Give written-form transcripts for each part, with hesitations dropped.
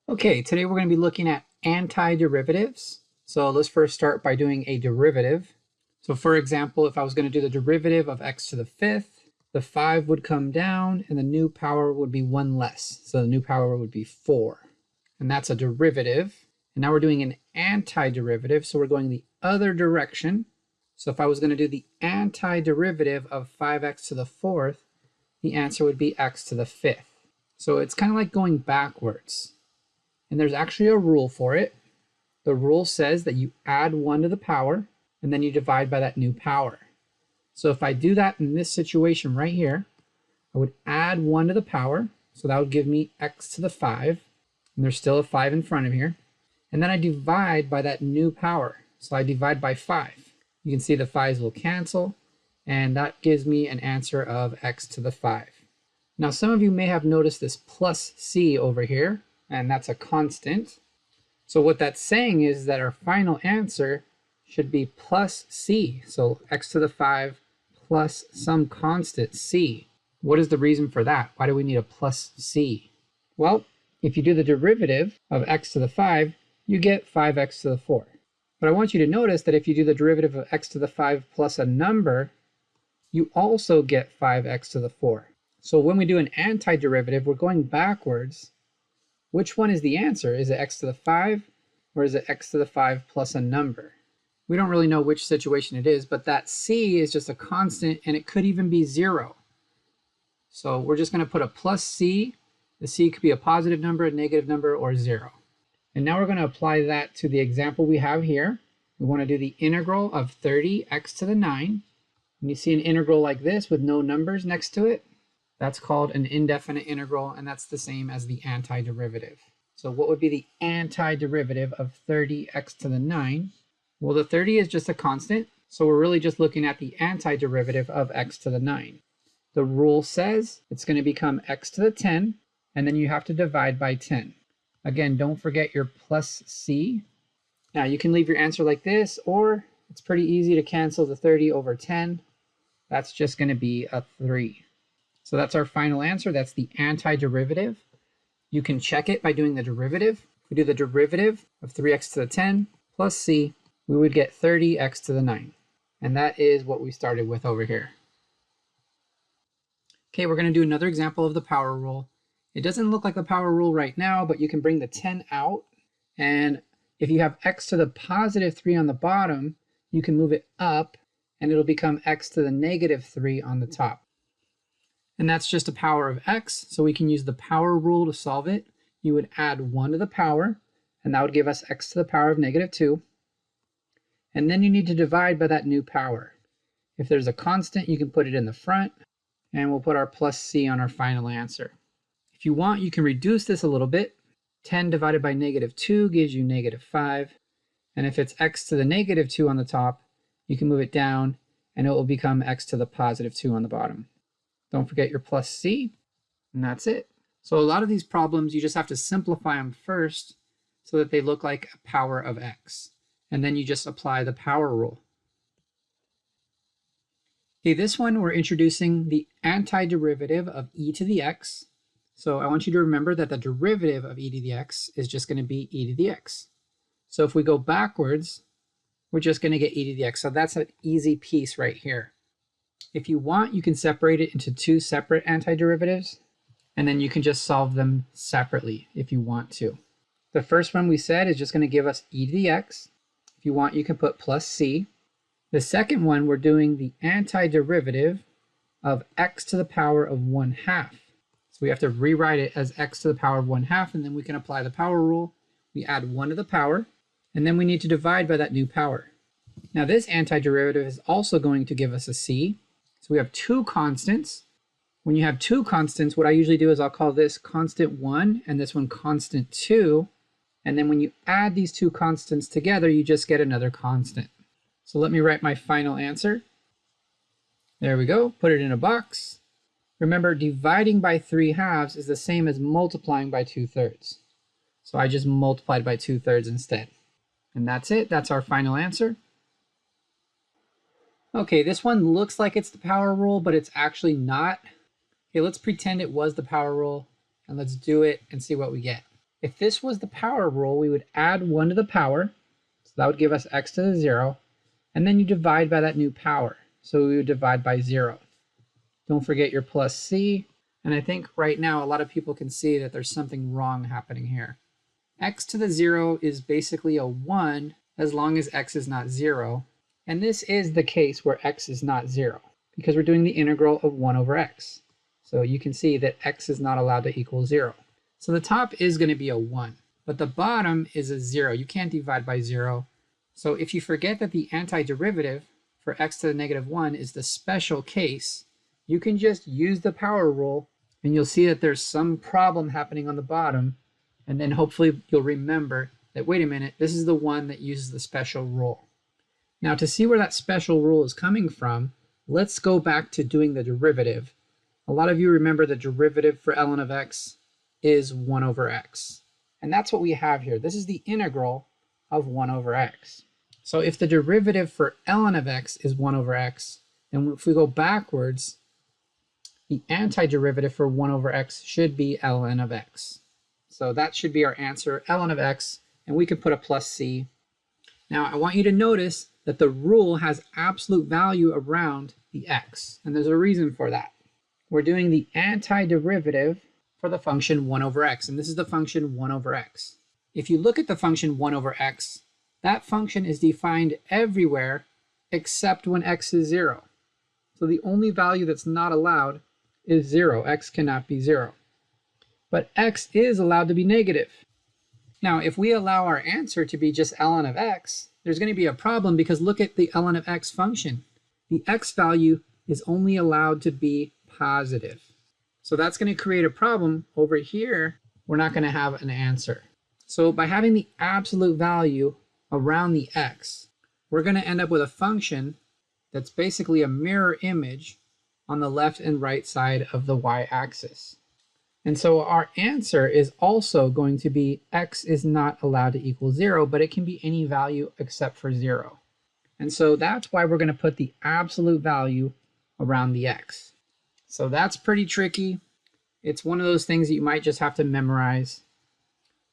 Okay, today we're going to be looking at antiderivatives. So let's first start by doing a derivative. So for example, if I was going to do the derivative of x to the fifth, the 5 would come down and the new power would be 1 less. So the new power would be 4. And that's a derivative. And now we're doing an antiderivative, so we're going the other direction. So if I was going to do the antiderivative of 5x to the fourth, the answer would be x to the fifth. So it's kind of like going backwards. And there's actually a rule for it. The rule says that you add 1 to the power, and then you divide by that new power. So if I do that in this situation right here, I would add 1 to the power, so that would give me x to the 5, and there's still a 5 in front of here. And then I divide by that new power, so I divide by 5. You can see the 5's will cancel, and that gives me an answer of x to the 5. Now some of you may have noticed this plus c over here, and that's a constant. So what that's saying is that our final answer should be plus c. So x to the 5 plus some constant c. What is the reason for that? Why do we need a plus c? Well, if you do the derivative of x to the 5, you get 5x to the 4. But I want you to notice that if you do the derivative of x to the 5 plus a number, you also get 5x to the 4. So when we do an antiderivative, we're going backwards. Which one is the answer? Is it x to the 5 or is it x to the 5 plus a number? We don't really know which situation it is, but that c is just a constant and it could even be 0. So we're just going to put a plus c. The c could be a positive number, a negative number, or 0. And now we're going to apply that to the example we have here. We want to do the integral of 30x to the 9. When you see an integral like this with no numbers next to it, that's called an indefinite integral, and that's the same as the antiderivative. So what would be the antiderivative of 30x to the 9? Well, the 30 is just a constant, so we're really just looking at the antiderivative of x to the 9. The rule says it's going to become x to the 10, and then you have to divide by 10. Again, don't forget your plus c. Now you can leave your answer like this, or it's pretty easy to cancel the 30 over 10. That's just going to be a 3. So that's our final answer. That's the antiderivative. You can check it by doing the derivative. If we do the derivative of 3x to the 10 plus c, we would get 30x to the 9. And that is what we started with over here. Okay, we're going to do another example of the power rule. It doesn't look like the power rule right now, but you can bring the 10 out. And if you have x to the positive 3 on the bottom, you can move it up, and it'll become x to the negative 3 on the top. And that's just a power of x, so we can use the power rule to solve it. You would add 1 to the power, and that would give us x to the power of negative 2. And then you need to divide by that new power. If there's a constant, you can put it in the front, and we'll put our plus c on our final answer. If you want, you can reduce this a little bit. 10 divided by negative 2 gives you negative 5. And if it's x to the negative 2 on the top, you can move it down, and it will become x to the positive 2 on the bottom. Don't forget your plus c, and that's it. So a lot of these problems, you just have to simplify them first so that they look like a power of x. And then you just apply the power rule. Okay, this one we're introducing the antiderivative of e to the x. So I want you to remember that the derivative of e to the x is just going to be e to the x. So if we go backwards, we're just going to get e to the x. So that's an easy piece right here. If you want, you can separate it into 2 separate antiderivatives, and then you can just solve them separately if you want to. The first one we said is just going to give us e to the x. If you want, you can put plus c. The second one, we're doing the antiderivative of x to the power of 1/2. So we have to rewrite it as x to the power of 1/2, and then we can apply the power rule. We add 1 to the power, and then we need to divide by that new power. Now this antiderivative is also going to give us a c. So we have 2 constants. When you have 2 constants, what I usually do is I'll call this constant 1 and this one constant 2. And then when you add these 2 constants together, you just get another constant. So let me write my final answer. There we go. Put it in a box. Remember, dividing by 3/2 is the same as multiplying by 2/3. So I just multiplied by 2/3 instead. And that's it. That's our final answer. Okay, this one looks like it's the power rule, but it's actually not. Okay, let's pretend it was the power rule, and let's do it and see what we get. If this was the power rule, we would add 1 to the power. So that would give us x to the 0. And then you divide by that new power. So we would divide by 0. Don't forget your plus c. And I think right now a lot of people can see that there's something wrong happening here. X to the 0 is basically a 1 as long as x is not 0. And this is the case where x is not 0 because we're doing the integral of 1 over x. So you can see that x is not allowed to equal 0. So the top is going to be a 1, but the bottom is a 0. You can't divide by 0. So if you forget that the antiderivative for x to the negative 1 is the special case, you can just use the power rule and you'll see that there's some problem happening on the bottom. And then hopefully you'll remember that, wait a minute, this is the one that uses the special rule. Now to see where that special rule is coming from, let's go back to doing the derivative. A lot of you remember the derivative for ln of x is 1 over x. And that's what we have here. This is the integral of 1 over x. So if the derivative for ln of x is 1 over x, then if we go backwards, the antiderivative for 1 over x should be ln of x. So that should be our answer, ln of x, and we could put a plus c. Now I want you to notice that the rule has absolute value around the x, and there's a reason for that. We're doing the antiderivative for the function 1 over x, and this is the function 1 over x. If you look at the function 1 over x, that function is defined everywhere except when x is 0. So the only value that's not allowed is 0. X cannot be 0. But x is allowed to be negative. Now, if we allow our answer to be just ln of x, there's going to be a problem because look at the ln of x function. The x value is only allowed to be positive. So that's going to create a problem over here. We're not going to have an answer. So by having the absolute value around the x, we're going to end up with a function that's basically a mirror image on the left and right side of the y-axis. And so our answer is also going to be x is not allowed to equal 0, but it can be any value except for 0. And so that's why we're going to put the absolute value around the x. So that's pretty tricky. It's one of those things that you might just have to memorize.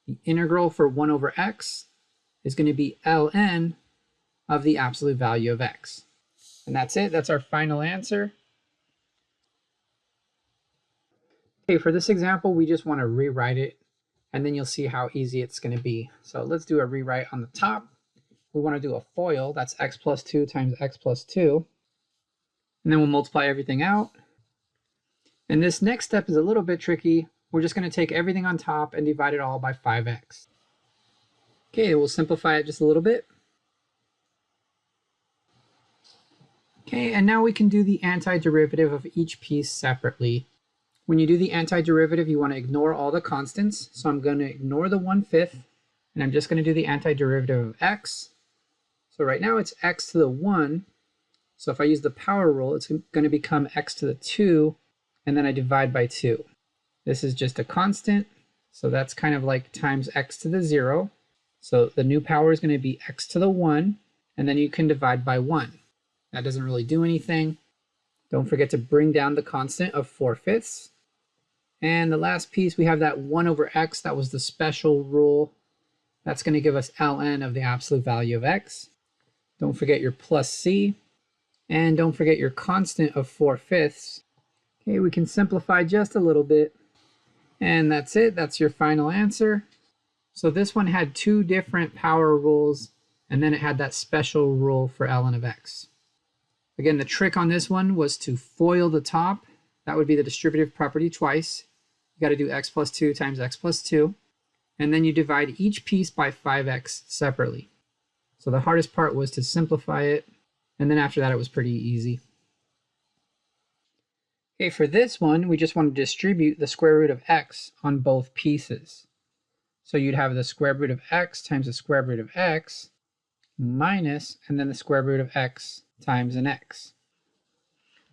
The integral for 1 over x is going to be ln of the absolute value of x. And that's it. That's our final answer. Okay, for this example, we just want to rewrite it, and then you'll see how easy it's going to be. So let's do a rewrite on the top. We want to do a FOIL. That's x plus 2 times x plus 2. And then we'll multiply everything out. And this next step is a little bit tricky. We're just going to take everything on top and divide it all by 5x. Okay, we'll simplify it just a little bit. Okay, and now we can do the antiderivative of each piece separately. When you do the antiderivative, you want to ignore all the constants. So I'm going to ignore the 1/5, and I'm just going to do the antiderivative of x. So right now it's x to the 1. So if I use the power rule, it's going to become x to the 2, and then I divide by 2. This is just a constant, so that's kind of like times x to the 0. So the new power is going to be x to the 1, and then you can divide by 1. That doesn't really do anything. Don't forget to bring down the constant of 4/5. And the last piece, we have that 1 over x. That was the special rule. That's going to give us ln of the absolute value of x. Don't forget your plus c. And don't forget your constant of 4/5. Okay, we can simplify just a little bit. And that's it. That's your final answer. So this one had 2 different power rules, and then it had that special rule for ln of x. Again, the trick on this one was to FOIL the top. That would be the distributive property twice. You got to do x plus 2 times x plus 2. And then you divide each piece by 5x separately. So the hardest part was to simplify it. And then after that, it was pretty easy. Okay, for this one, we just want to distribute the square root of x on both pieces. So you'd have the square root of x times the square root of x minus, and then the square root of x times an x.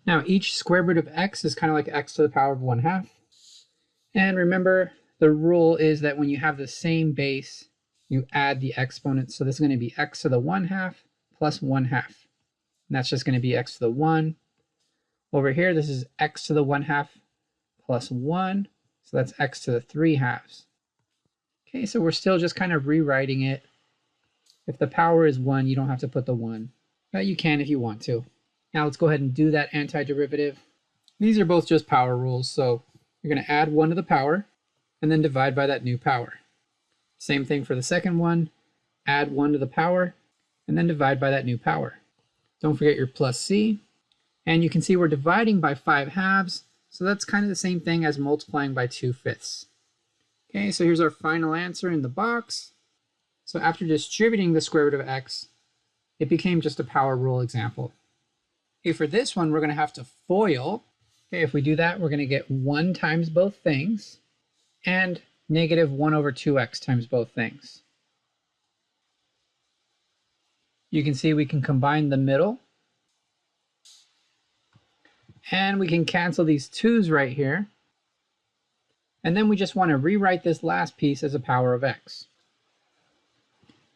Now each square root of x is kind of like x to the power of 1/2. And remember, the rule is that when you have the same base, you add the exponents. So this is going to be x to the 1/2 plus 1/2. And that's just going to be x to the 1. Over here, this is x to the 1/2 plus 1. So that's x to the 3/2. Okay, so we're still just kind of rewriting it. If the power is 1, you don't have to put the 1, but you can if you want to. Now let's go ahead and do that antiderivative. These are both just power rules, so you're going to add 1 to the power and then divide by that new power. Same thing for the second one, add 1 to the power and then divide by that new power. Don't forget your plus c, and you can see we're dividing by 5/2, so that's kind of the same thing as multiplying by 2/5. Okay, so here's our final answer in the box. So after distributing the square root of x, it became just a power rule example. Okay, for this one, we're going to have to FOIL. Okay, if we do that, we're going to get 1 times both things and negative 1 over 2x times both things. You can see we can combine the middle, and we can cancel these 2's right here. And then we just want to rewrite this last piece as a power of x.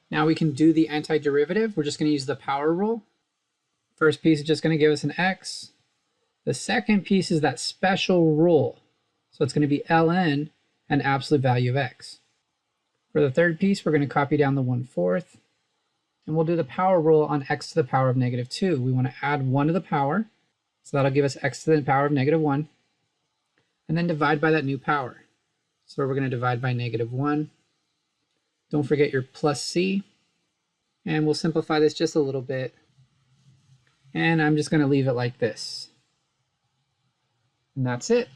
Now we can do the antiderivative. We're just going to use the power rule. First piece is just going to give us an x. The second piece is that special rule. So it's going to be ln, an absolute value of x. For the third piece, we're going to copy down the 1/4. And we'll do the power rule on x to the power of -2. We want to add 1 to the power. So that'll give us x to the power of -1. And then divide by that new power. So we're going to divide by -1. Don't forget your plus c. And we'll simplify this just a little bit. And I'm just going to leave it like this. And that's it.